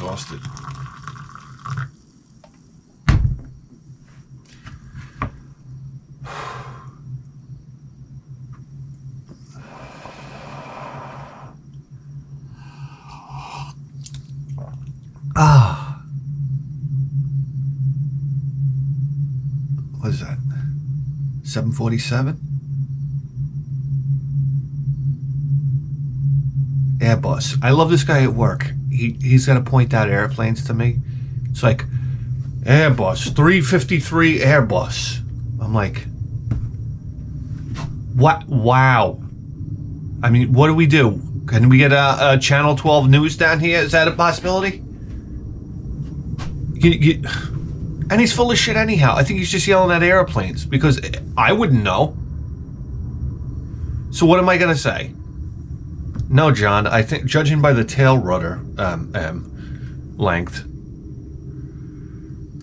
exhausted. What is that? 747? Airbus. I love this guy at work. He's got to point out airplanes to me. It's like, Airbus, 353 Airbus. I'm like, what? Wow. I mean, what do we do? Can we get a Channel 12 news down here? Is that a possibility? And he's full of shit anyhow. I think he's just yelling at airplanes because I wouldn't know. So what am I going to say? No, John, I think judging by the tail rudder length,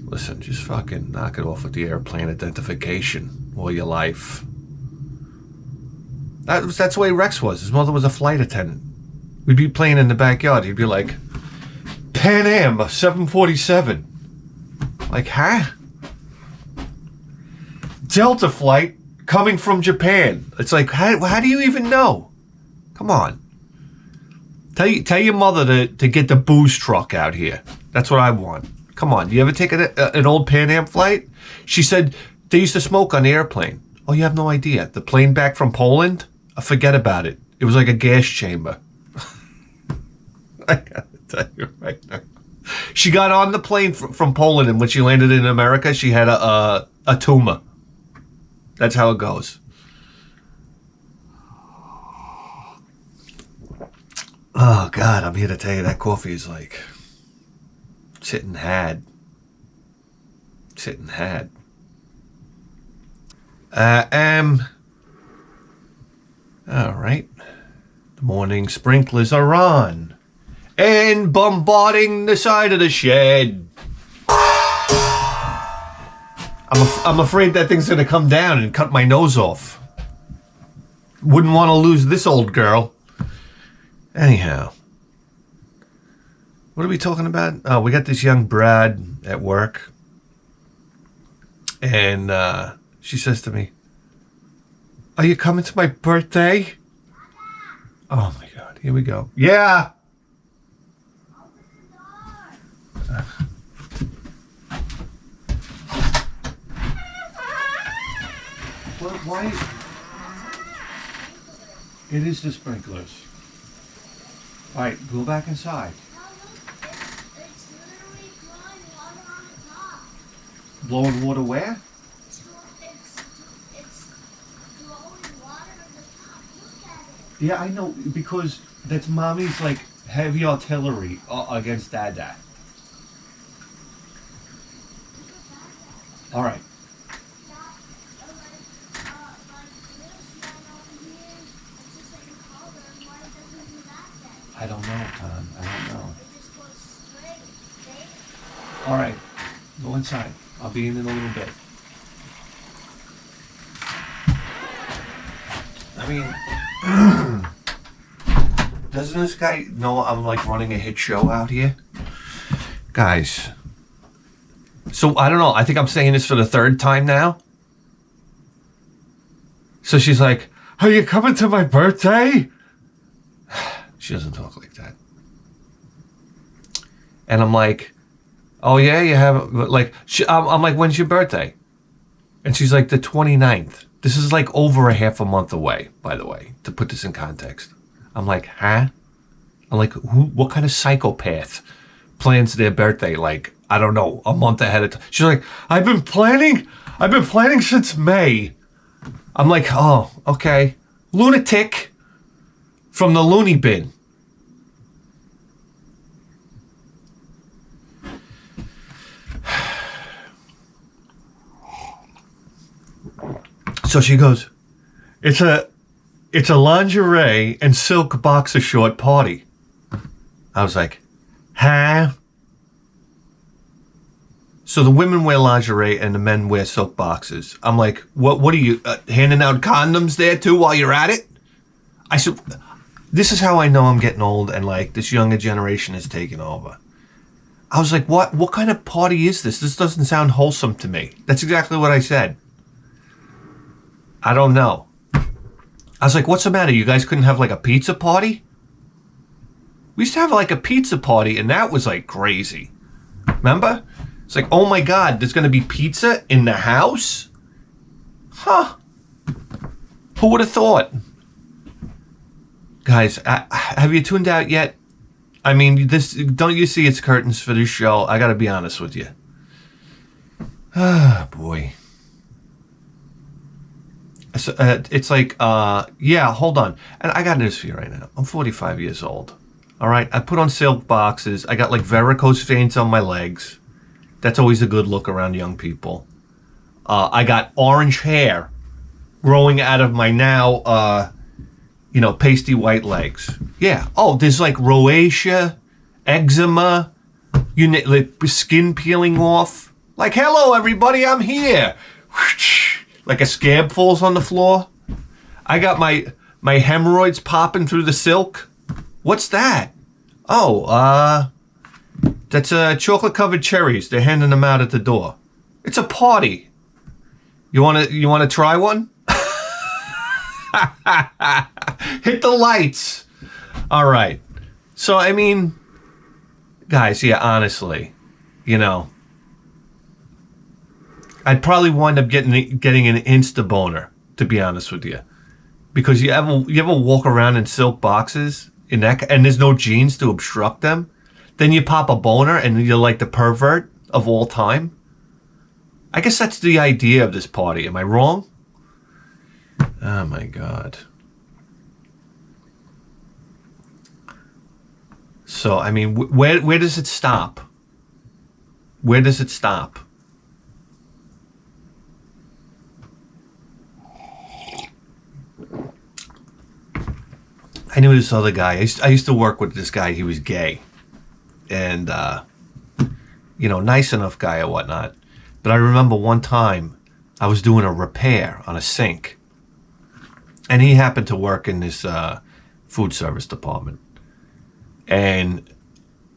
listen, just fucking knock it off with the airplane identification all your life. That's the way Rex was. His mother was a flight attendant. We'd be playing in the backyard. He'd be like, Pan Am 747. Like, huh? Delta flight coming from Japan. It's like, how do you even know? Come on. Tell your mother to get the booze truck out here. That's what I want. Come on. You ever take an old Pan Am flight? She said they used to smoke on the airplane. Oh, you have no idea. The plane back from Poland? Forget about it. It was like a gas chamber. I gotta tell you right now. She got on the plane from Poland, and when she landed in America, she had a tumor. That's how it goes. Oh, God, I'm here to tell you that coffee is like sitting had. All right. The morning sprinklers are on and bombarding the side of the shed. I'm afraid that thing's going to come down and cut my nose off. Wouldn't want to lose this old girl. Anyhow. What are we talking about? Oh, we got this young Brad at work. And she says to me, are you coming to my birthday? Oh my God, here we go. Yeah. Why? It is the sprinklers. All right, go back inside. It's literally blowing water on the top. Blowing water where? It's blowing water on the top. Look at it. Yeah, I know, because that's mommy's like heavy artillery against Dada. All right. I don't know, Tom. I don't know. All right. Go inside. I'll be in a little bit. I mean, doesn't this guy know I'm like running a hit show out here? Guys. So, I don't know. I think I'm saying this for the third time now. So she's like, are you coming to my birthday? She doesn't talk like that. And I'm like, oh yeah, you have, like, I'm like, when's your birthday? And she's like, the 29th. This is like over a half a month away, by the way, to put this in context. I'm like, huh? I'm like, what kind of psychopath plans their birthday, like, I don't know, a month ahead of time? She's like, I've been planning since May. I'm like, oh, okay. Lunatic from the loony bin. So she goes, it's a lingerie and silk boxer short party. I was like, huh? So the women wear lingerie and the men wear silk boxers. I'm like, what are you, handing out condoms there too while you're at it? I said, this is how I know I'm getting old and like this younger generation is taking over. I was like, what kind of party is this? This doesn't sound wholesome to me. That's exactly what I said. I don't know. I was like, what's the matter? You guys couldn't have like a pizza party? We used to have like a pizza party, and that was like crazy. Remember? It's like, oh my God, there's going to be pizza in the house? Huh. Who would have thought? Guys, have you tuned out yet? I mean, don't you see it's curtains for this show? I got to be honest with you. Ah, boy. So, it's like, yeah, hold on. And I got news for you right now. I'm 45 years old. All right? I put on silk boxes. I got like varicose veins on my legs. That's always a good look around young people. I got orange hair growing out of my now, pasty white legs. Yeah. Oh, there's like rosacea, eczema, like skin peeling off. Like, hello, everybody, I'm here. Like a scab falls on the floor. I got my hemorrhoids popping through the silk. What's that? Oh, that's chocolate-covered cherries. They're handing them out at the door. It's a party. You wanna try one? Hit the lights. All right. So I mean, guys, yeah, honestly, I'd probably wind up getting an insta boner, to be honest with you, because you ever walk around in silk boxes and there's no jeans to obstruct them, then you pop a boner and you're like the pervert of all time. I guess that's the idea of this party. Am I wrong? Oh my God. So I mean, where does it stop? Where does it stop? I knew this other guy. I used to work with this guy. He was gay, and nice enough guy or whatnot. But I remember one time I was doing a repair on a sink, and he happened to work in this food service department. And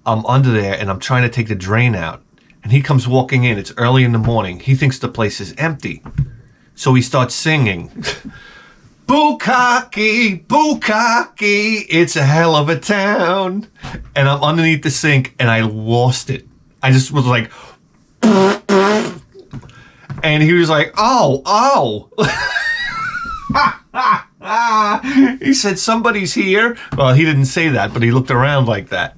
I'm under there, and I'm trying to take the drain out, and he comes walking in. It's early in the morning. He thinks the place is empty, so he starts singing. Bukkake, Bukkake, it's a hell of a town. And I'm underneath the sink, and I lost it. I just was like, and he was like, oh. He said, somebody's here. Well, he didn't say that, but he looked around like that.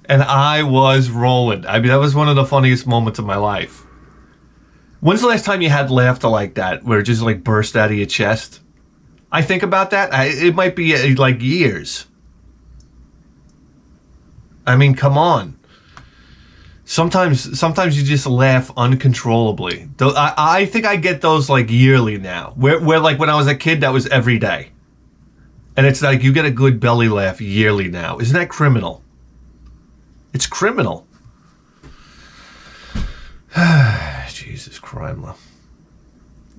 And I was rolling. I mean, that was one of the funniest moments of my life. When's the last time you had laughter like that, where it just like burst out of your chest? I think about that. It might be like years. I mean, come on. Sometimes you just laugh uncontrollably. I think I get those like yearly now. Where like when I was a kid, that was every day. And it's like you get a good belly laugh yearly now. Isn't that criminal? It's criminal. Jesus Christ.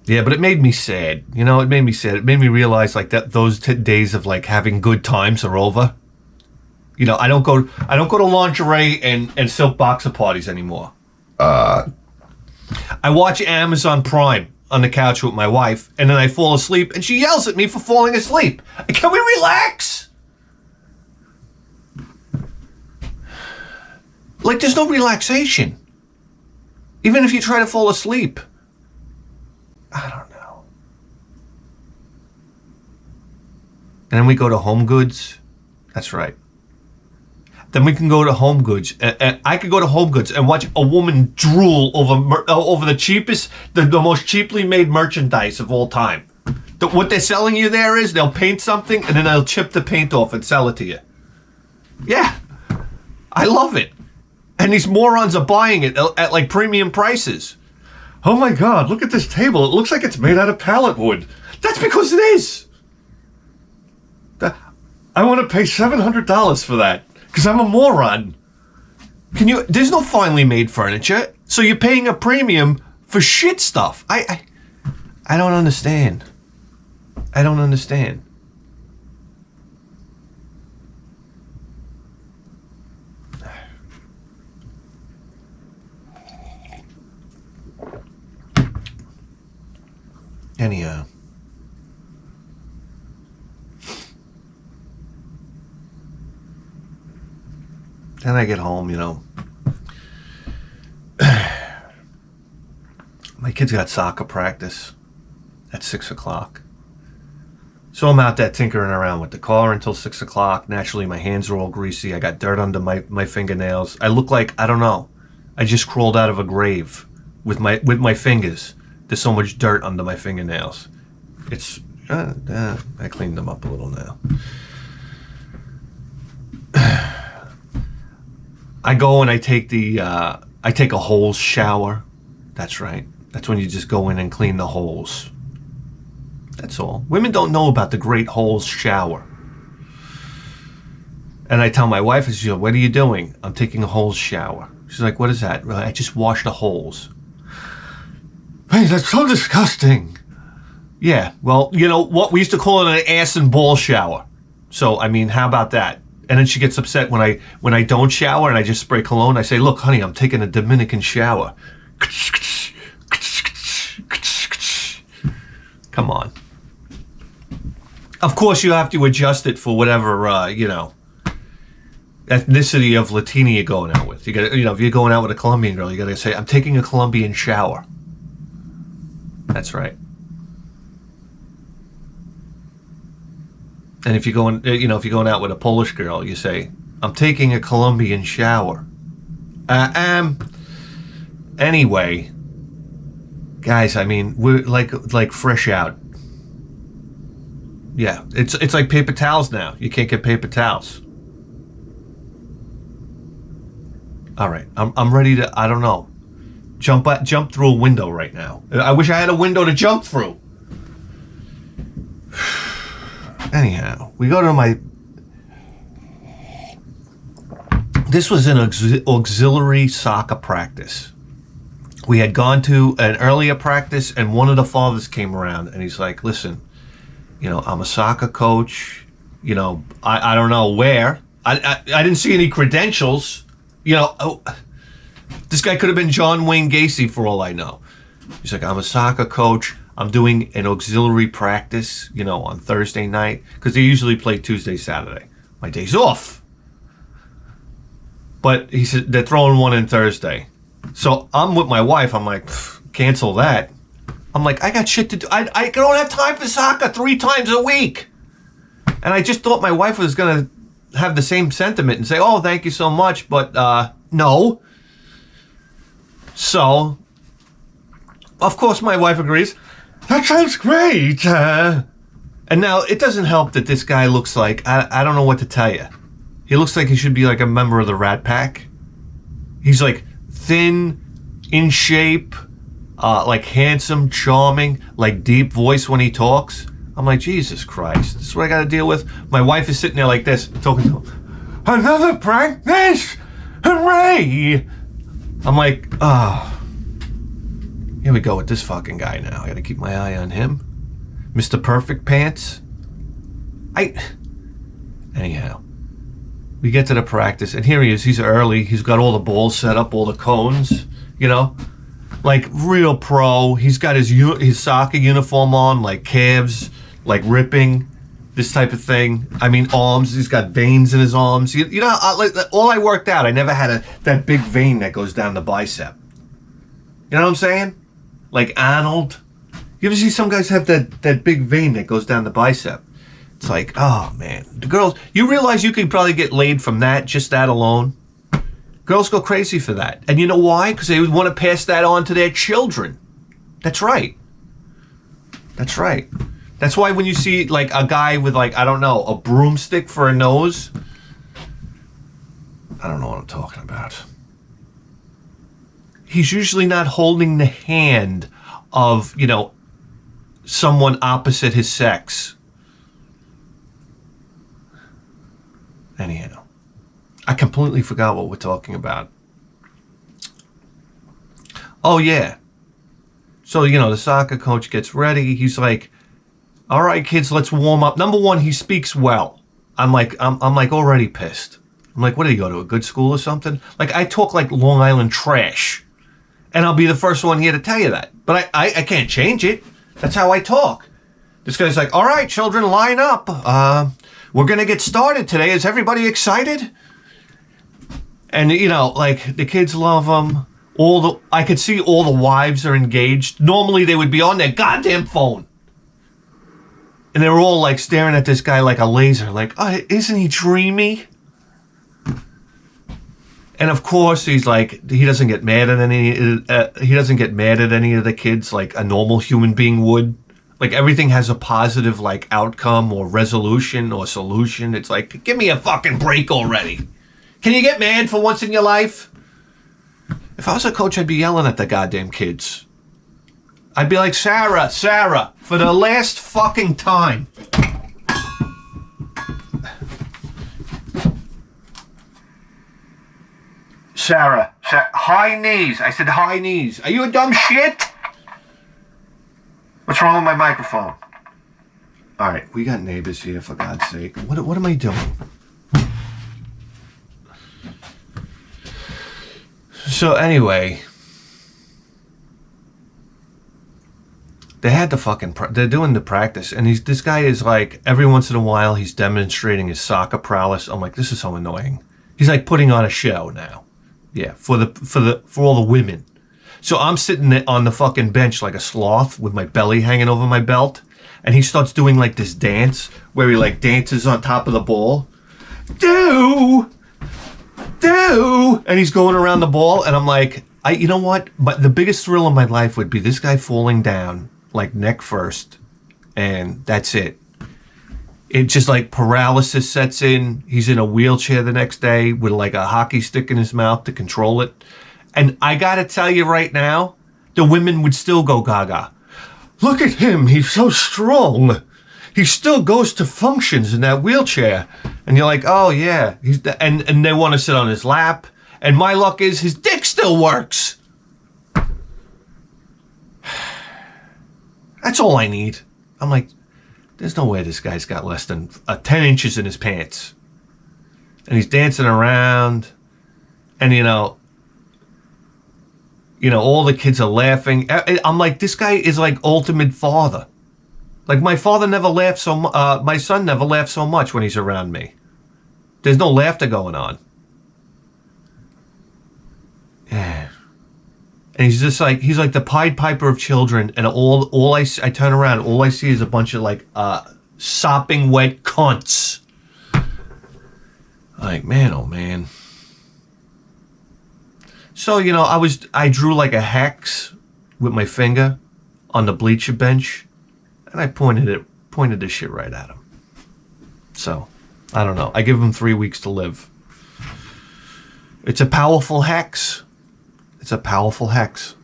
Yeah, but it made me sad. It made me sad. It made me realize like that those days of like having good times are over. I don't go to lingerie and silk boxer parties anymore. I watch Amazon Prime on the couch with my wife, and then I fall asleep, and she yells at me for falling asleep. Can we relax? Like, there's no relaxation. Even if you try to fall asleep. I don't know. And then we go to Home Goods. That's right. Then we can go to Home Goods. And I could go to Home Goods and watch a woman drool over the most cheaply made merchandise of all time. What they're selling you there is they'll paint something and then they'll chip the paint off and sell it to you. Yeah. I love it. And these morons are buying it at like premium prices. Oh my God, look at this table. It looks like it's made out of pallet wood. That's because it is. I want to pay $700 for that because I'm a moron. There's no finely made furniture, so you're paying a premium for shit stuff. I don't understand. I don't understand. Anyhow. Then I get home, you know. My kids got soccer practice at 6 o'clock. So I'm out there tinkering around with the car until 6 o'clock. Naturally, my hands are all greasy. I got dirt under my fingernails. I look like, I don't know, I just crawled out of a grave with my fingers. There's so much dirt under my fingernails. It's, I cleaned them up a little now. I go and I take a holes shower. That's right. That's when you just go in and clean the holes. That's all. Women don't know about the great holes shower. And I tell my wife, I say, what are you doing? I'm taking a holes shower. She's like, what is that? I just wash the holes. Hey, that's so disgusting. Yeah, well, you know what? We used to call it an ass and ball shower. So, I mean, how about that? And then she gets upset when I don't shower and I just spray cologne. I say, look, honey, I'm taking a Dominican shower. Come on. Of course, you have to adjust it for whatever, you know, ethnicity of Latina you're going out with. You got, you know, if you're going out with a Colombian girl, you got to say, I'm taking a Colombian shower. That's right. And if you're going, you know, if you're going out with a Polish girl, you say, I'm taking a Colombian shower. Anyway, guys, I mean, we're like fresh out. Yeah, it's like paper towels now. You can't get paper towels. All right, I'm ready to, I don't know, jump through a window right now. I wish I had a window to jump through. Anyhow, we go to my... This was an auxiliary soccer practice. We had gone to an earlier practice, and one of the fathers came around, and he's like, listen, you know, I'm a soccer coach. You know, I don't know where. I didn't see any credentials. You know, this guy could have been John Wayne Gacy for all I know. He's like, I'm a soccer coach. I'm doing an auxiliary practice, you know, on Thursday night, because they usually play Tuesday, Saturday. My day's off. But he said they're throwing one in Thursday. So I'm with my wife. I'm like, cancel that. I'm like, I got shit to do. I don't have time for soccer 3 times a week. And I just thought my wife was going to have the same sentiment and say, oh, thank you so much. But no. So, of course, my wife agrees. That sounds great. And now it doesn't help that this guy looks like, I don't know what to tell you. He looks like he should be like a member of the Rat Pack. He's like thin, in shape, like handsome, charming, like deep voice when he talks. I'm like, Jesus Christ, this is what I got to deal with? My wife is sitting there like this, talking to him. Another practice! Hooray! I'm like, here we go with this fucking guy now. I got to keep my eye on him. Mr. Perfect Pants. Anyhow. We get to the practice, and here he is. He's early. He's got all the balls set up, all the cones, you know, like real pro. He's got his soccer uniform on, like calves, like ripping, this type of thing. I mean, arms. He's got veins in his arms. You know, all I worked out, I never had that big vein that goes down the bicep. You know what I'm saying? Like Arnold. You ever see some guys have that big vein that goes down the bicep? It's like, oh man, the girls, you realize you could probably get laid from that, just that alone? Girls go crazy for that. And you know why? Because they would want to pass that on to their children. That's right. That's right. That's why when you see like a guy with like, I don't know, a broomstick for a nose, I don't know what I'm talking about. He's usually not holding the hand of, you know, someone opposite his sex. Anyhow, I completely forgot what we're talking about. Oh, yeah. So, you know, the soccer coach gets ready. He's like, all right, kids, let's warm up. Number one, he speaks well. I'm like already pissed. I'm like, what, do you go to a good school or something? Like, I talk like Long Island trash. And I'll be the first one here to tell you that. But I can't change it. That's how I talk. This guy's like, all right, children, line up. We're going to get started today. Is everybody excited? And, you know, like, the kids love him. I could see all the wives are engaged. Normally, they would be on their goddamn phone. And they were all, like, staring at this guy like a laser. Like, oh, isn't he dreamy? And, of course, he's like, he doesn't get mad at any of the kids like a normal human being would. Like, everything has a positive, like, outcome or resolution or solution. It's like, give me a fucking break already. Can you get mad for once in your life? If I was a coach, I'd be yelling at the goddamn kids. I'd be like, Sarah, for the last fucking time. Sarah, high knees. I said high knees. Are you a dumb shit? What's wrong with my microphone? All right, we got neighbors here, for God's sake. What am I doing? So anyway, they're doing the practice, and this guy is like, every once in a while, he's demonstrating his soccer prowess. I'm like, this is so annoying. He's like putting on a show now. Yeah, for all the women. So I'm sitting on the fucking bench like a sloth with my belly hanging over my belt, and he starts doing like this dance where he like dances on top of the ball. And he's going around the ball, and I'm like, you know what? But the biggest thrill of my life would be this guy falling down like neck first, and that's it. It just like paralysis sets in. He's in a wheelchair the next day with like a hockey stick in his mouth to control it. And I gotta tell you right now, the women would still go gaga. Look at him, he's so strong. He still goes to functions in that wheelchair. And you're like, oh yeah. And they want to sit on his lap. And my luck is his dick still works. That's all I need. I'm like, there's no way this guy's got less than 10 inches in his pants. And he's dancing around. And you know, all the kids are laughing. I'm like, this guy is like ultimate father. Like my son never laughs so much when he's around me. There's no laughter going on. Yeah. And he's just like, he's like the Pied Piper of children. And I turn around, all I see is a bunch of like sopping wet cunts. Like, man, oh man. So, I drew like a hex with my finger on the bleacher bench, and I pointed this shit right at him. So, I don't know. I give him 3 weeks to live. It's a powerful hex. It's a powerful hex.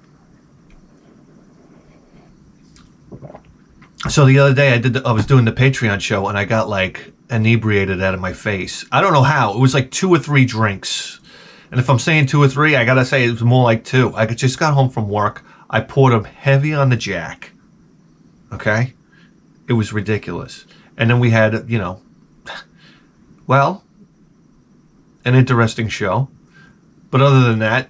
So the other day I was doing the Patreon show, and I got like inebriated out of my face. I don't know how. It was like 2 or 3 drinks. And if I'm saying 2 or 3, I gotta say it was more like 2. I just got home from work. I poured them heavy on the jack. Okay? It was ridiculous. And then we had, an interesting show. But other than that,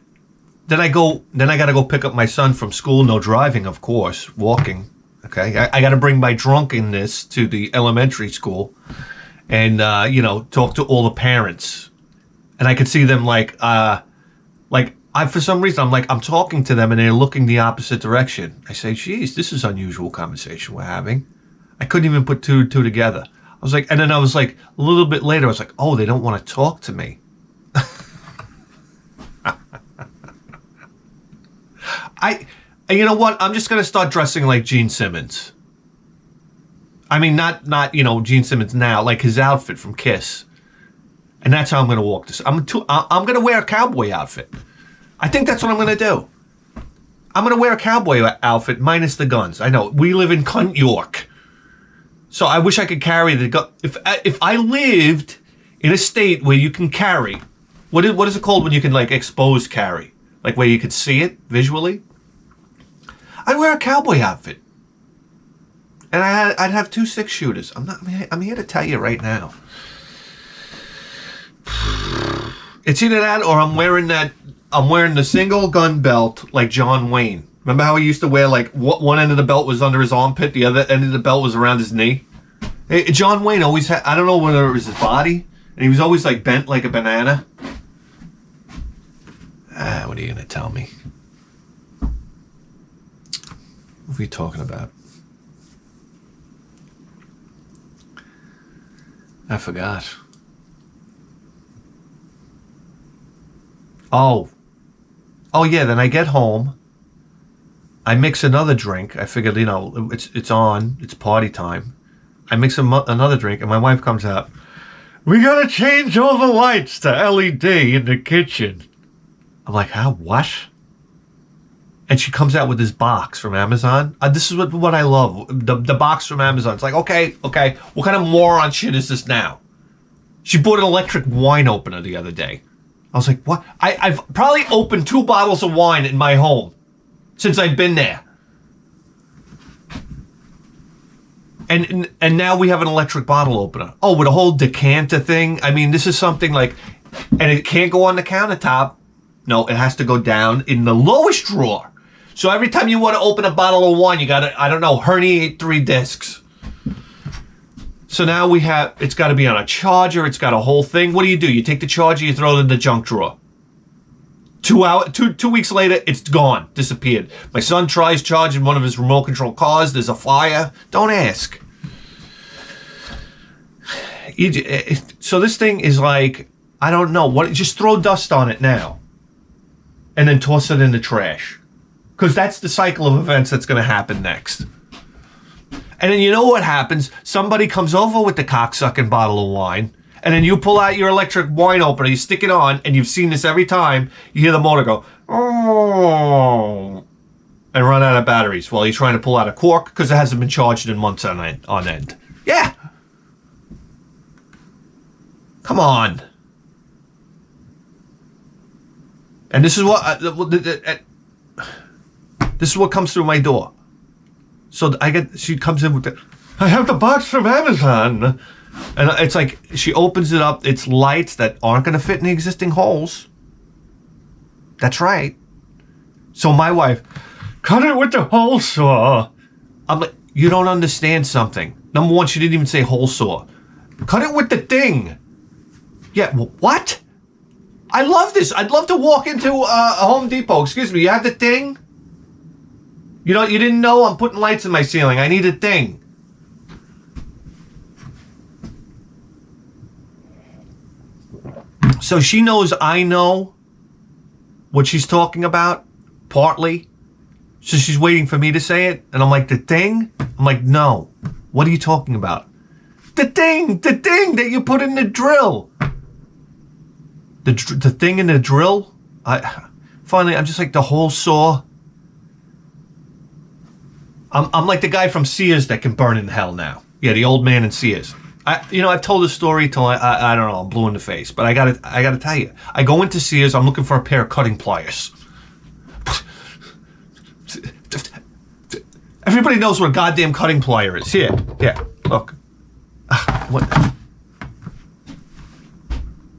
then I gotta go pick up my son from school. No driving, of course. Walking. Okay? I gotta bring my drunkenness to the elementary school and, talk to all the parents. And I could see them for some reason, I'm talking to them and they're looking the opposite direction. I say, geez, this is unusual conversation we're having. I couldn't even put two together. I was like, a little bit later, I was like, oh, they don't want to talk to me. You know what? I'm just going to start dressing like Gene Simmons. I mean, not Gene Simmons now, like his outfit from Kiss. And that's how I'm going to walk this. I'm going to wear a cowboy outfit. I think that's what I'm going to do. I'm going to wear a cowboy outfit minus the guns. I know. We live in Cunt York. So I wish I could carry the gun. If I lived in a state where you can carry, what is it called when you can like expose carry? Like where you could see it visually? I'd wear a cowboy outfit. And I'd have 2 6-shooters. I'm here to tell you right now. It's either that or I'm wearing the single gun belt like John Wayne. Remember how he used to wear like one end of the belt was under his armpit, the other end of the belt was around his knee? John Wayne always had, I don't know whether it was his body, and he was always like bent like a banana. What are you going to tell me? What are you talking about? I forgot. Oh yeah, then I get home. I mix another drink. I figured, it's on. It's party time. I mix another drink, and my wife comes out. We gotta change all the lights to LED in the kitchen. I'm like, how? What? And she comes out with this box from Amazon. This is what I love. The box from Amazon. It's like, okay. What kind of moron shit is this now? She bought an electric wine opener the other day. I was like, what? I've probably opened 2 bottles of wine in my home since I've been there. And now we have an electric bottle opener. Oh, with a whole decanter thing. I mean, this is something like, and it can't go on the countertop. No, it has to go down in the lowest drawer. So every time you want to open a bottle of wine, you gotta, I don't know, herniate 3 discs. So now it's got to be on a charger. It's got a whole thing. What do? You take the charger, you throw it in the junk drawer. 2 weeks later, it's gone, disappeared. My son tries charging one of his remote control cars. There's a fire. Don't ask. So this thing is like, I don't know what. Just throw dust on it now, and then toss it in the trash, because that's the cycle of events that's going to happen next. And then you know what happens? Somebody comes over with the cocksucking bottle of wine, and then you pull out your electric wine opener, you stick it on, and you've seen this every time. You hear the motor go, oh, and run out of batteries while you're trying to pull out a cork because it hasn't been charged in months on end. Yeah. Come on. And this is what comes through my door. So she comes in with I have the box from Amazon. And it's like, she opens it up. It's lights that aren't going to fit in the existing holes. That's right. So my wife, cut it with the hole saw. I'm like, you don't understand something. Number one, she didn't even say hole saw. Cut it with the thing. Yeah, what? I love this. I'd love to walk into a Home Depot. Excuse me, you have the thing? You didn't know I'm putting lights in my ceiling. I need a thing. So she knows I know what she's talking about, partly. So she's waiting for me to say it. And I'm like, the thing? I'm like, no. What are you talking about? The thing that you put in the drill. The thing in the drill? Finally, I'm just like, the hole saw. I'm like the guy from Sears that can burn in hell now. Yeah, the old man in Sears. I've told this story till I don't know, I'm blue in the face. But I gotta tell you, I go into Sears, I'm looking for a pair of cutting pliers. Everybody knows what a goddamn cutting plier is. Here, look. What?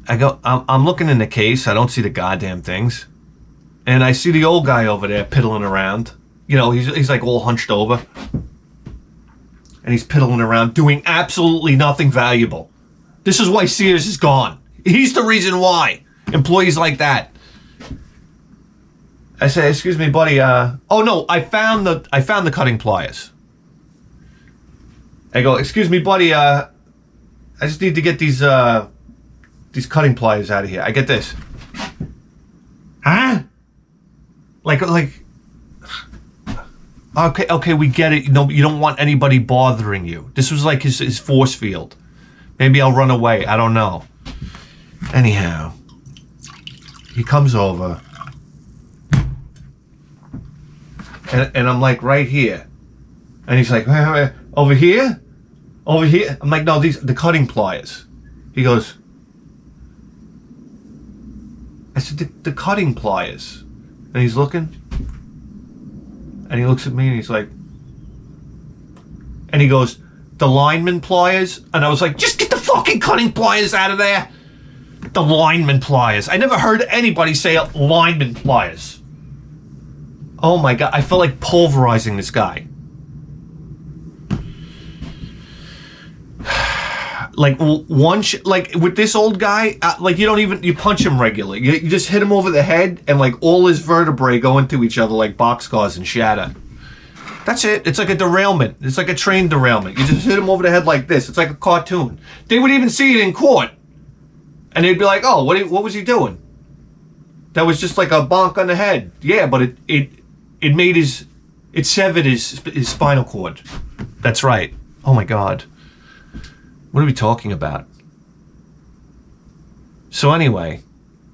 I'm looking in the case. I don't see the goddamn things, and I see the old guy over there piddling around. He's like all hunched over, and he's piddling around doing absolutely nothing valuable. This is why Sears is gone. He's the reason why. Employees like that. I say, excuse me, buddy. Oh no, I found the cutting pliers. I go, excuse me, buddy. I just need to get these cutting pliers out of here. I get this. Huh? Like. Okay, we get it. No, you don't want anybody bothering you. This was like his force field. Maybe I'll run away. I don't know. Anyhow, he comes over. And I'm like, right here. And he's like, over here? Over here? I'm like, no, the cutting pliers. He goes, I said, the cutting pliers. And he's looking. And he looks at me and he's like, and he goes, the lineman pliers? And I was like, just get the fucking cutting pliers out of there. The lineman pliers. I never heard anybody say lineman pliers. Oh my God, I felt like pulverizing this guy. Like like with this old guy, like you punch him regularly. You just hit him over the head, and like all his vertebrae go into each other like boxcars and shatter. That's it. It's like a derailment. It's like a train derailment. You just hit him over the head like this. It's like a cartoon. They would even see it in court, and they'd be like, "Oh, what was he doing? That was just like a bonk on the head." Yeah, but it severed his spinal cord. That's right. Oh my God. What are we talking about? So anyway,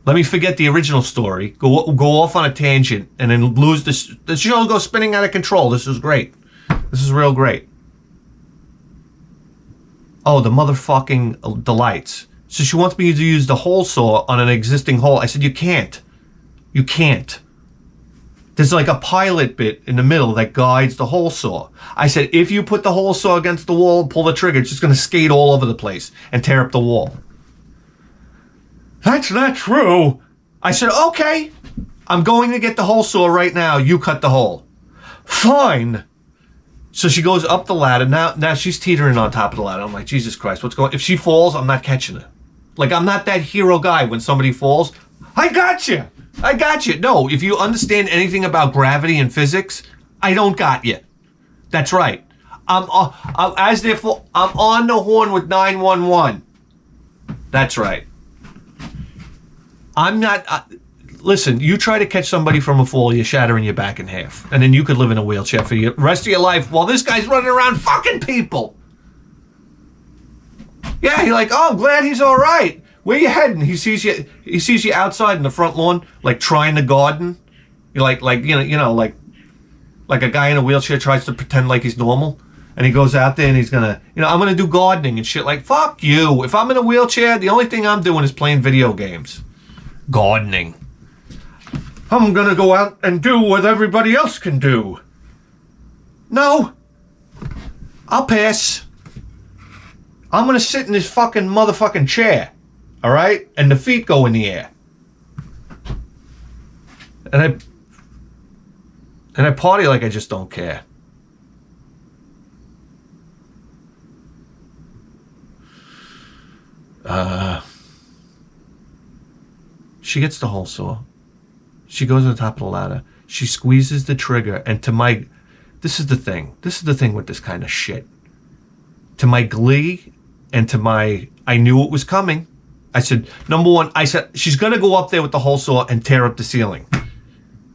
let me forget the original story, go off on a tangent, and then lose this. The show goes spinning out of control. This was great. This is real great. Oh, the motherfucking delights. So she wants me to use the hole saw on an existing hole. I said, you can't. You can't. There's like a pilot bit in the middle that guides the hole saw. I said, if you put the hole saw against the wall and pull the trigger, it's just going to skate all over the place and tear up the wall. That's not true. I said, okay, I'm going to get the hole saw right now. You cut the hole. Fine. So she goes up the ladder. Now she's teetering on top of the ladder. I'm like, Jesus Christ, what's going on? If she falls, I'm not catching her. Like, I'm not that hero guy when somebody falls. I got you. I got you. No, if you understand anything about gravity and physics, I don't got you. That's right. I'm on the horn with 911. That's right. I'm not. Listen, you try to catch somebody from a fall, you're shattering your back in half, and then you could live in a wheelchair for the rest of your life while this guy's running around fucking people. Yeah, you're like, oh, I'm glad he's all right. Where you heading? He sees you outside in the front lawn, like trying to garden. You're like a guy in a wheelchair tries to pretend like he's normal, and he goes out there and he's gonna, I'm gonna do gardening and shit. Like, fuck you. If I'm in a wheelchair, the only thing I'm doing is playing video games. Gardening. I'm gonna go out and do what everybody else can do. No. I'll pass. I'm gonna sit in this fucking motherfucking chair. All right? And the feet go in the air. And I party like I just don't care. She gets the hole saw. She goes to the top of the ladder. She squeezes the trigger, and this is the thing. This is the thing with this kind of shit. To my glee and to I knew it was coming. I said, number one, she's going to go up there with the hole saw and tear up the ceiling.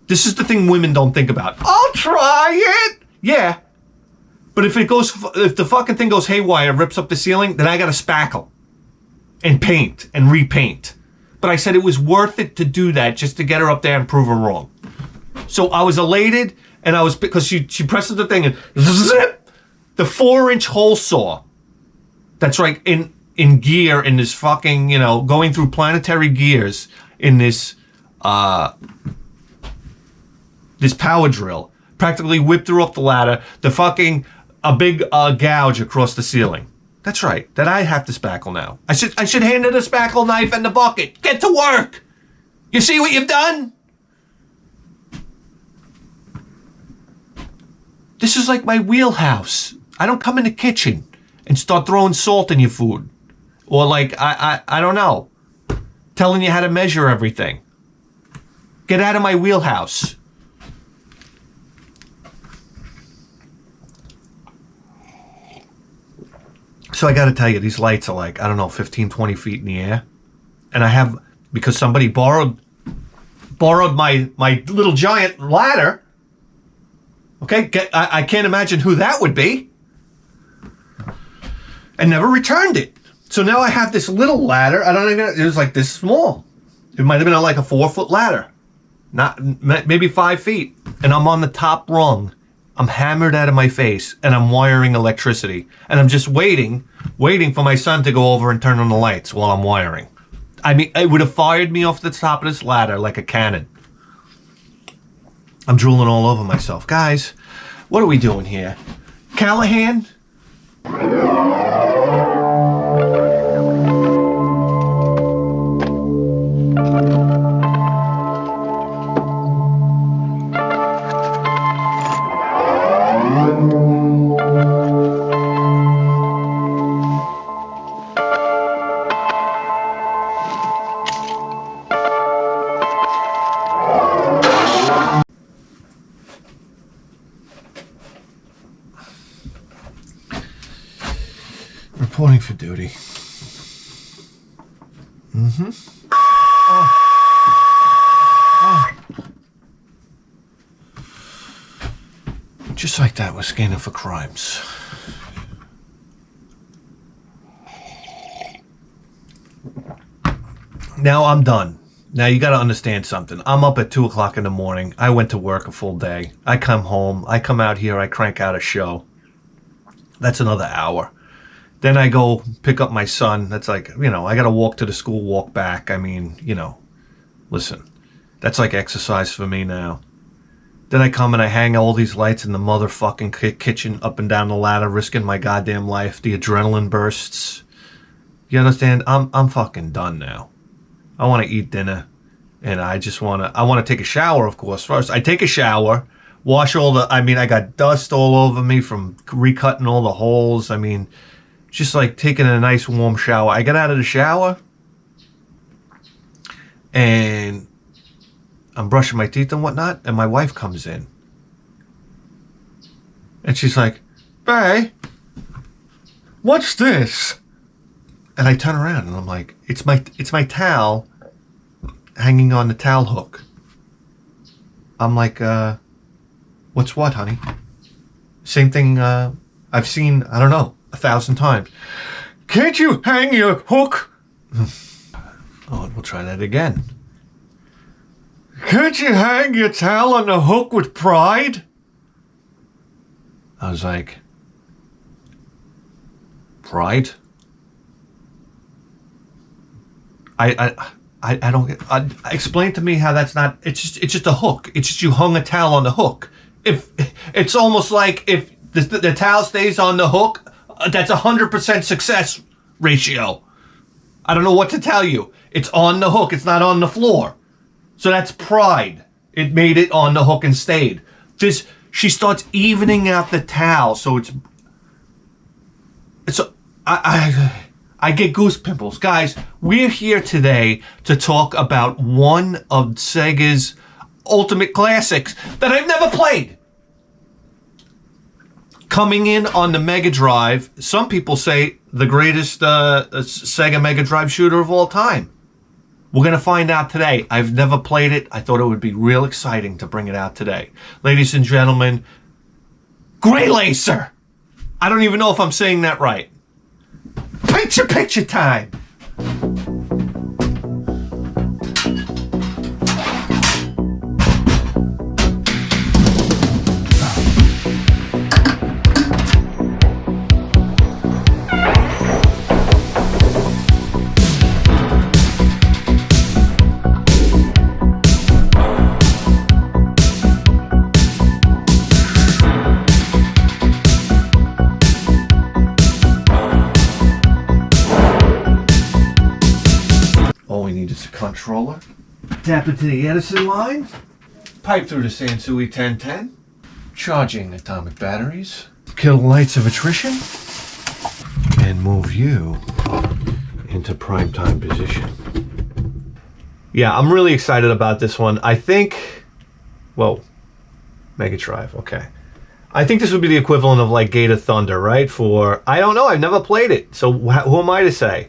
This is the thing women don't think about. I'll try it. Yeah. But if the fucking thing goes haywire, rips up the ceiling, then I got to spackle and paint and repaint. But I said it was worth it to do that just to get her up there and prove her wrong. So I was elated, and because she presses the thing and zip, the 4-inch hole saw. That's right, in gear in this fucking, going through planetary gears in this this power drill. Practically whipped her up the ladder. A big gouge across the ceiling. That's right. That I have to spackle now. I should hand her the spackle knife and the bucket. Get to work. You see what you've done? This is like my wheelhouse. I don't come in the kitchen and start throwing salt in your food. Or like, I don't know, telling you how to measure everything. Get out of my wheelhouse. So I got to tell you, these lights are like, I don't know, 15, 20 feet in the air. And because somebody borrowed my little giant ladder. Okay, I can't imagine who that would be. And never returned it. So now I have this little ladder. It was like this small. It might have been like a 4-foot ladder. Maybe 5 feet. And I'm on the top rung. I'm hammered out of my face, and I'm wiring electricity. And I'm just waiting for my son to go over and turn on the lights while I'm wiring. I mean, it would have fired me off the top of this ladder like a cannon. I'm drooling all over myself. Guys, what are we doing here? Callahan? Reporting for duty. Mm-hmm. Just like that, we're scanning for crimes. Now I'm done. Now you got to understand something. I'm up at 2 o'clock in the morning. I went to work a full day. I come home. I come out here. I crank out a show. That's another hour. Then I go pick up my son. That's like, I got to walk to the school, walk back. I mean, listen, that's like exercise for me now. Then I come and I hang all these lights in the motherfucking kitchen, up and down the ladder, risking my goddamn life. The adrenaline bursts. You understand? I'm fucking done now. I want to eat dinner, and I want to take a shower, of course. First, I take a shower, wash I got dust all over me from recutting all the holes. I mean, just like taking a nice warm shower. I get out of the shower, and I'm brushing my teeth and whatnot, and my wife comes in. And she's like, "Bae, what's this?" And I turn around and I'm like, it's my towel hanging on the towel hook. I'm like, what's what, honey? Same thing I've seen, I don't know, 1,000 times. Can't you hang your hook? Oh, we'll try that again. Can't you hang your towel on the hook with pride? I was like, pride? I don't get. Explain to me how that's not. It's just a hook. It's just you hung a towel on the hook. If it's almost like if the towel stays on the hook, that's 100% success ratio. I don't know what to tell you. It's on the hook. It's not on the floor. So that's pride. It made it on the hook and stayed. She starts evening out the towel, so it's. I get goose pimples. Guys, we're here today to talk about one of Sega's ultimate classics that I've never played. Coming in on the Mega Drive, some people say the greatest Sega Mega Drive shooter of all time. We're going to find out today. I've never played it. I thought it would be real exciting to bring it out today. Ladies and gentlemen, Grey Lacer. I don't even know if I'm saying that right. Picture time. Controller, tap into the Edison line, pipe through the Sansui 1010, charging atomic batteries, kill lights of attrition, and move you into primetime position. Yeah, I'm really excited about this one. I think, well, Mega Drive, okay. I think this would be the equivalent of like Gate of Thunder, right? I don't know, I've never played it, so who am I to say?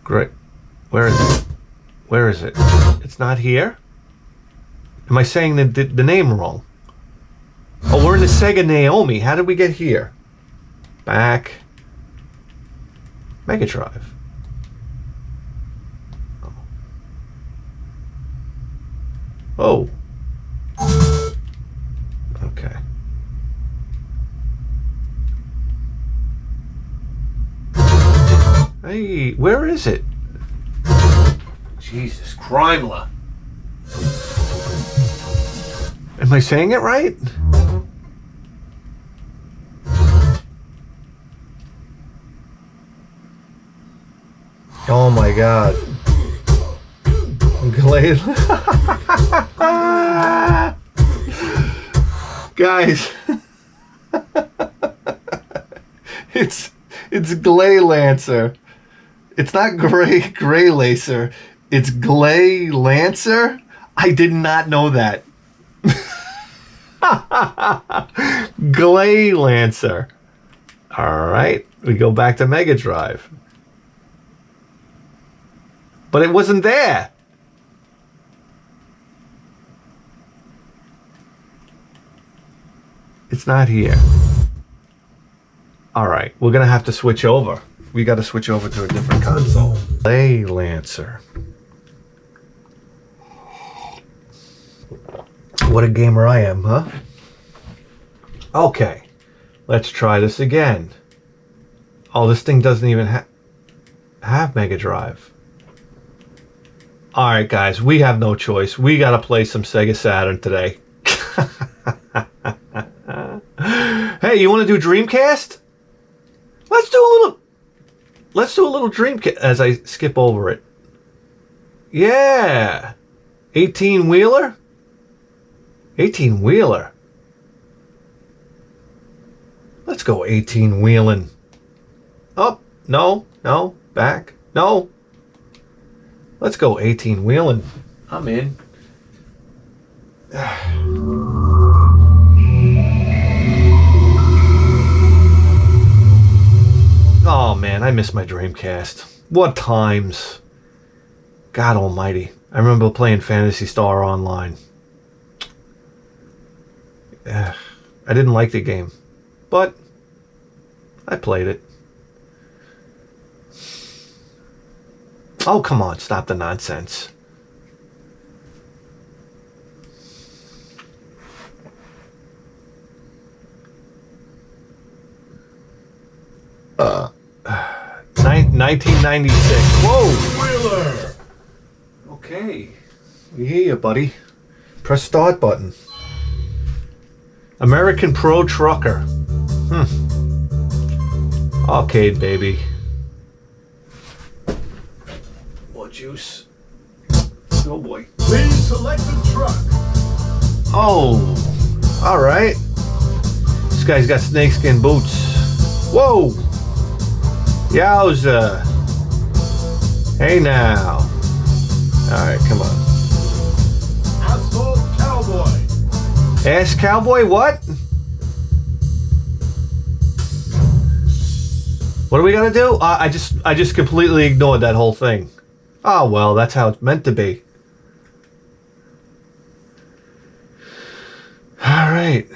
Great. Where is it? Where is it? It's not here? Am I saying the name wrong? Oh, we're in the Sega Naomi. How did we get here? Back. Mega Drive. Oh. Okay. Hey, where is it? Jesus, Crimela. Am I saying it right? Oh my God. Glade. Guys. It's Glay Lancer. It's not Grey Lacer. It's Glay Lancer? I did not know that. Glay Lancer. All right, we go back to Mega Drive. But it wasn't there. It's not here. All right, we're gonna have to switch over. We got to switch over to a different console. Play Lancer. What a gamer I am, huh? Okay, let's try this again. Oh, this thing doesn't even have Mega Drive. All right, guys, we have no choice. We got to play some Sega Saturn today. Hey, you want to do Dreamcast? Let's do a little Dreamcast as I skip over it. Yeah. 18-wheeler? 18-wheeler. Let's go 18-wheeling. Oh, no, back. No. Let's go 18-wheeling. I'm in. Oh man, I miss my Dreamcast. What times. God almighty. I remember playing Phantasy Star Online. I didn't like the game, but I played it. Oh, come on, stop the nonsense. Uh, 1996. Whoa! Wheeler! Okay. We hear you, buddy. Press start button. American Pro Trucker. Arcade, baby. More juice. Oh boy. Please select the truck. Oh, all right. This guy's got snakeskin boots. Whoa. Yowza. Hey now. All right, come on. Asphalt Cowboy. Ass Cowboy, what? What do we gotta do? I just completely ignored that whole thing. Oh well, that's how it's meant to be. All right.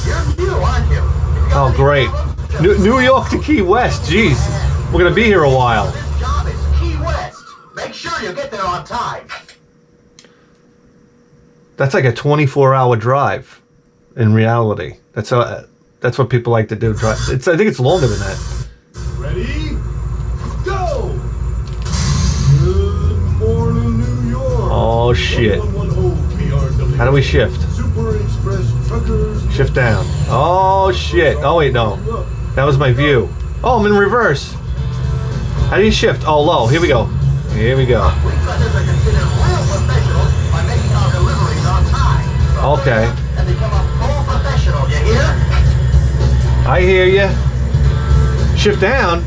You're new, aren't you? Oh great. New York to Key West. Jeez, we're gonna be here a while. This job is Key West. Make sure you get there on time. That's like a 24-hour drive. In reality, that's what people like to do. Drive. I think it's longer than that. Ready? Go! Good morning, New York. Oh shit. 111 PRW. How do we shift? Super Express Truckers. Shift down. Oh shit. Oh wait, no. That was my view. Oh, I'm in reverse. How do you shift? Oh, low. Here we go. Here we go. We truckers are considered real professionals by making our deliveries on time. Okay. And become a full professional, you hear? I hear you. Shift down.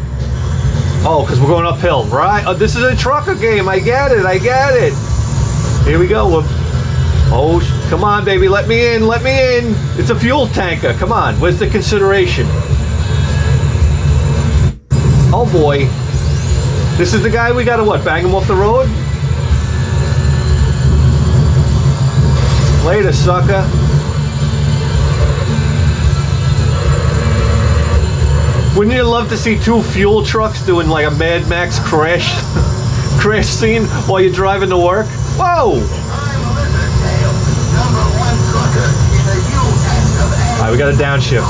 Oh, because we're going uphill, right? Oh, this is a trucker game. I get it. Here we go. Oh, come on, baby. Let me in. It's a fuel tanker. Come on. Where's the consideration? Oh, boy. This is the guy we gotta, what, bang him off the road? Later, sucker. Wouldn't you love to see two fuel trucks doing like a Mad Max crash scene while you're driving to work? Whoa! I'm Lizardtail, #1 trucker in the U.S. of A. Alright, we got a downshift.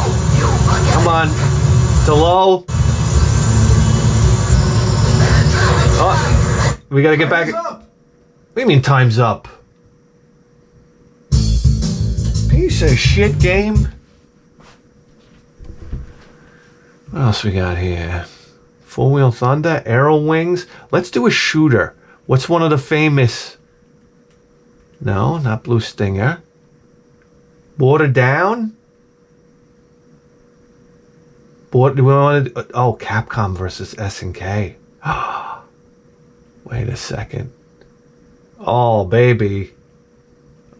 Come on. To low. Oh, we gotta get back. Hands up. What do you mean time's up? Piece of shit game. What else we got here? Four Wheel Thunder, Arrow Wings. Let's do a shooter. What's one of the famous? No, not Blue Stinger. Water Down. What do we want to? Oh, Capcom versus SNK. Wait a second. Oh, baby.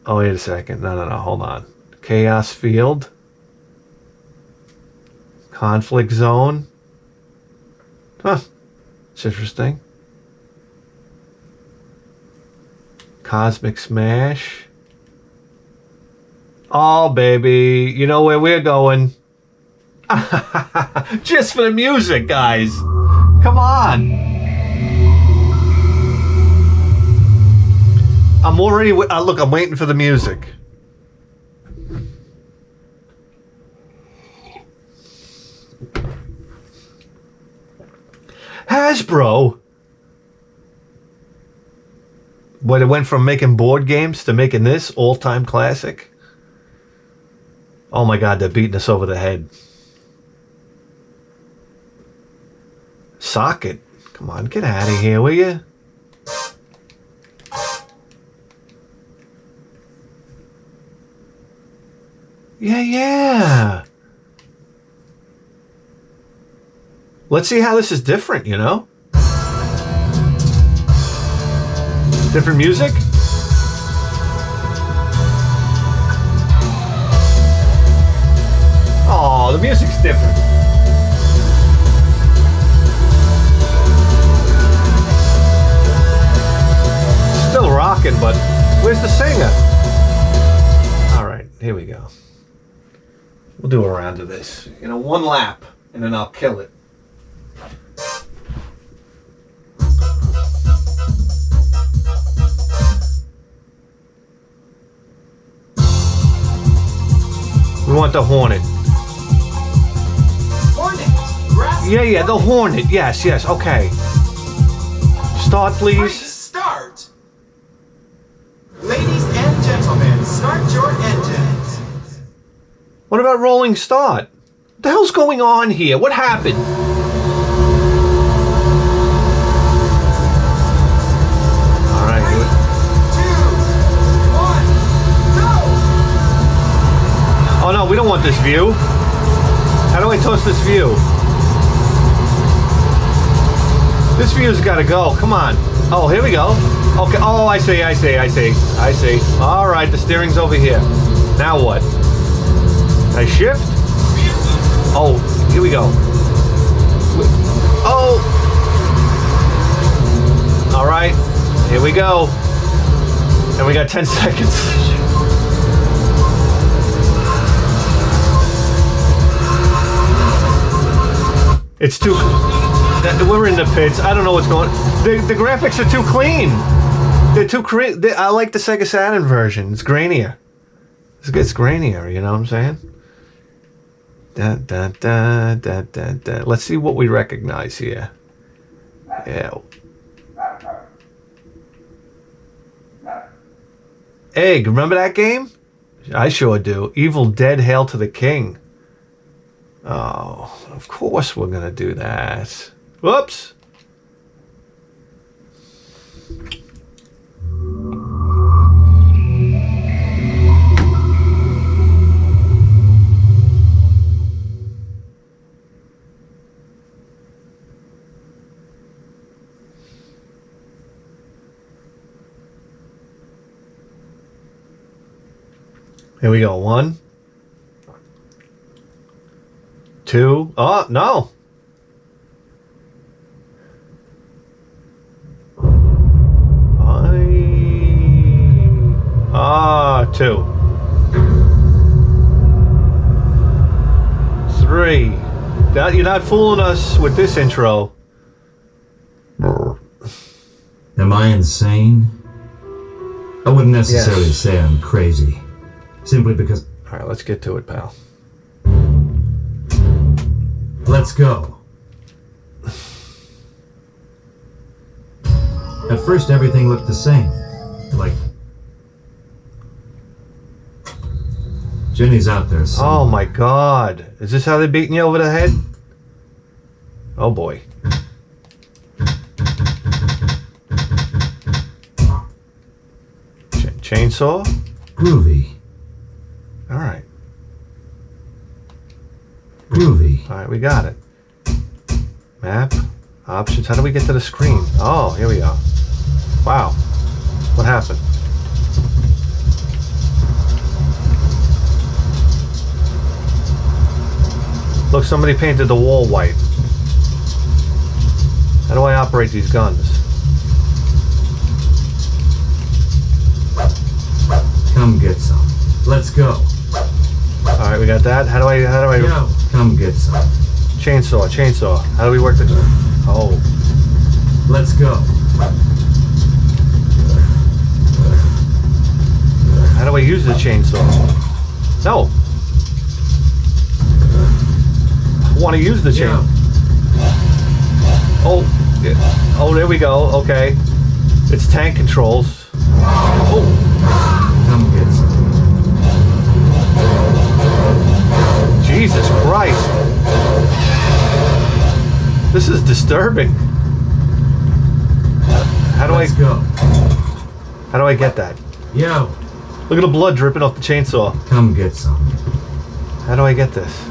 Oh, wait a second. No, hold on. Chaos Field. Conflict zone. Huh. It's interesting. Cosmic Smash. Oh, baby. You know where we're going. Just for the music, guys. Come on. I'm already... look, I'm waiting for the music. Hasbro. What, it went from making board games to making this all-time classic? Oh my God, they're beating us over the head. Socket. Come on, get out of here, will you? Yeah. Let's see how this is different, you know? Different music? Oh, the music's different. Still rocking, but where's the singer? All right, here we go. We'll do a round of this. You know, one lap, and then I'll kill it. We want the Hornet. Hornet. Yeah, the Hornet. Yes, okay. Start, please. Start. Ladies and gentlemen, start your engines. What about rolling start? What the hell's going on here? What happened? All right. 3, 2, 1, go! Oh no, we don't want this view. How do I toss this view? This view's gotta go. Come on. Oh, here we go. Okay. Oh, I see. All right, the steering's over here. Now what? I shift? Oh, here we go. Oh! Alright, here we go. And we got 10 seconds. It's too... We're in the pits. I don't know what's going... The graphics are too clean. They're too I like the Sega Saturn version. It's grainier. It's grainier, you know what I'm saying? Let's see what we recognize here. Yeah. Egg, remember that game? I sure do. Evil Dead, Hail to the King. Oh, of course we're gonna do that. Whoops. Here we go. 1, 2. Oh, no. 2. 3. You're not fooling us with this intro. Am I insane? I wouldn't necessarily say I'm crazy. Simply because... All right, let's get to it, pal. Let's go. At first, everything looked the same. Like... Jenny's out there somewhere. Oh my God. Is this how they're beating you over the head? Oh boy. Chainsaw? Groovy. All right. Groovy. All right, we got it. Map. Options. How do we get to the screen? Oh, here we are. Wow. What happened? Look, somebody painted the wall white. How do I operate these guns? Come get some. Let's go. All right, we got that. How do I? Yo, come get some. Chainsaw. How do we work this? Oh, Let's go. how do I use the chainsaw? No. I want to use the chain. Yo, Oh, yeah. Oh, there we go. Okay, it's tank controls. Oh, come get some. Jesus Christ! This is disturbing. How do Let's go. How do I get that? Yo, Look at the blood dripping off the chainsaw. come get some. How do I get this?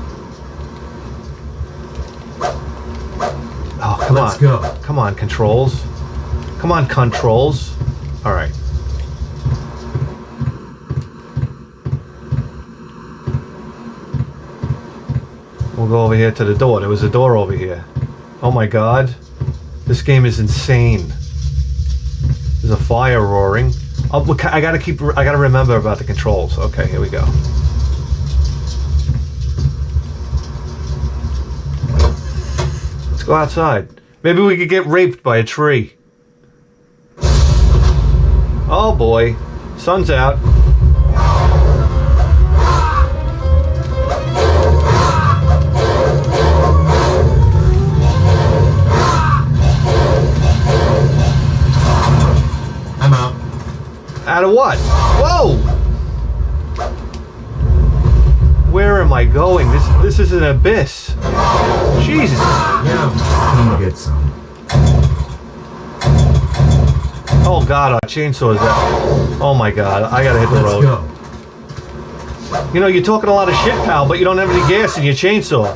Oh, come Let's on. go. Come on, controls. Come on, controls. All right. We'll go over here to the door. There was a door over here. Oh my God. This game is insane. There's a fire roaring. Oh, look, I gotta remember about the controls. Okay, here we go. Let's go outside. Maybe we could get raped by a tree. Oh boy. Sun's out. I'm out. Out of what? Whoa! Where am I going? This is an abyss. Jesus. Yo, come get some. Oh God, our chainsaw is out. Oh my God, I gotta hit the Let's road. go. You know, you're talking a lot of shit, pal, but you don't have any gas in your chainsaw.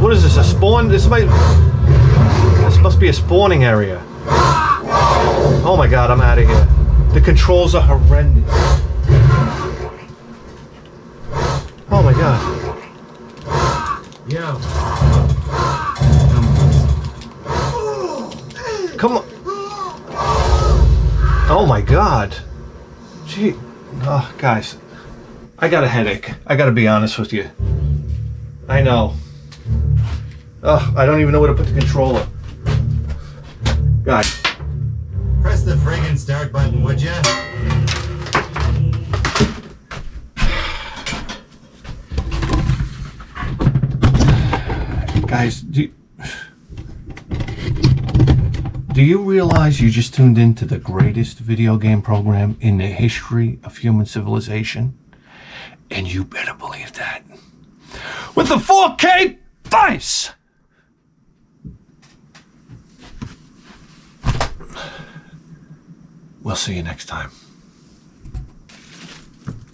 What is this, a spawn? This must be a spawning area. Oh my God, I'm out of here. The controls are horrendous. Oh my God. Yo, Come on. Oh my God. Gee. Oh, guys. I got a headache. I gotta be honest with you. I know. I don't even know where to put the controller. Guys. press the friggin' start button, would ya? Guys, do you realize you just tuned into the greatest video game program in the history of human civilization? And you better believe that. With the 4K face! We'll see you next time.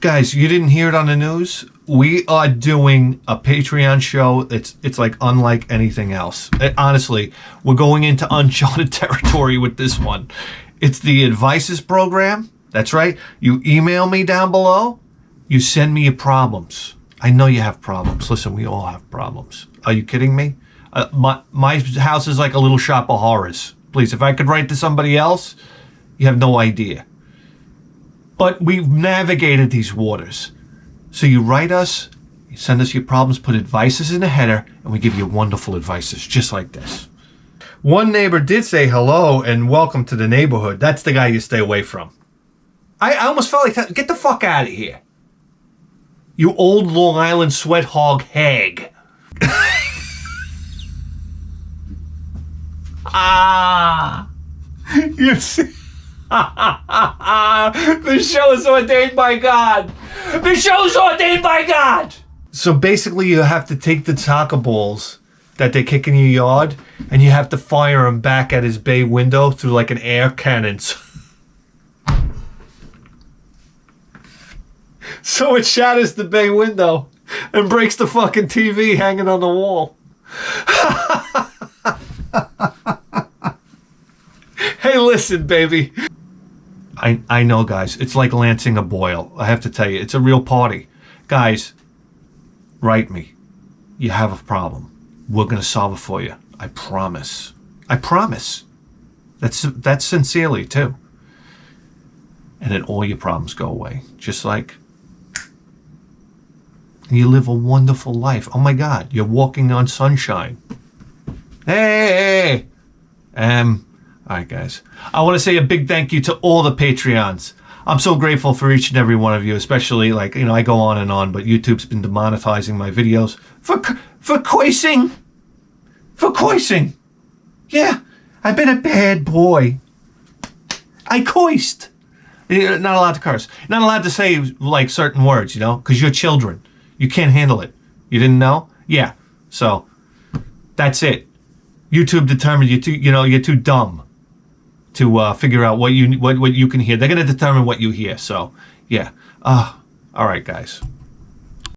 Guys, you didn't hear it on the news? We are doing a Patreon show. It's like unlike anything else. Honestly, we're going into uncharted territory with this one. It's the Advices program. That's right. You email me down below. You send me your problems. I know you have problems. Listen, we all have problems. Are you kidding me? My house is like a little shop of horrors. Please, if I could write to somebody else, you have no idea. But we've navigated these waters. So you write us, you send us your problems, put advices in the header, and we give you wonderful advices just like this. One neighbor did say hello and welcome to the neighborhood. That's the guy you stay away from. I almost felt like, get the fuck out of here. You old Long Island sweat hog hag. You see? The show is ordained by God. The show's ordained by God. So basically, you have to take the soccer balls that they kick in your yard, and you have to fire them back at his bay window through like an air cannon. So it shatters the bay window and breaks the fucking TV hanging on the wall. Hey, listen, baby. I know, guys. It's like lancing a boil. I have to tell you, it's a real party. Guys, write me. You have a problem. We're going to solve it for you. I promise. I promise. That's sincerely, too. And then all your problems go away. Just like... you live a wonderful life. Oh, my God. You're walking on sunshine. Hey! All right, guys. I want to say a big thank you to all the Patreons. I'm so grateful for each and every one of you, especially, like, you know, I go on and on, but YouTube's been demonetizing my videos for cursing. For cursing. Yeah, I've been a bad boy. I cursed. You're not allowed to curse. Not allowed to say, like, certain words, you know, because you're children. You can't handle it. You didn't know? Yeah. So, that's it. YouTube determined you're too dumb to figure out what you can hear. They're going to determine what you hear. So, yeah. All right, guys.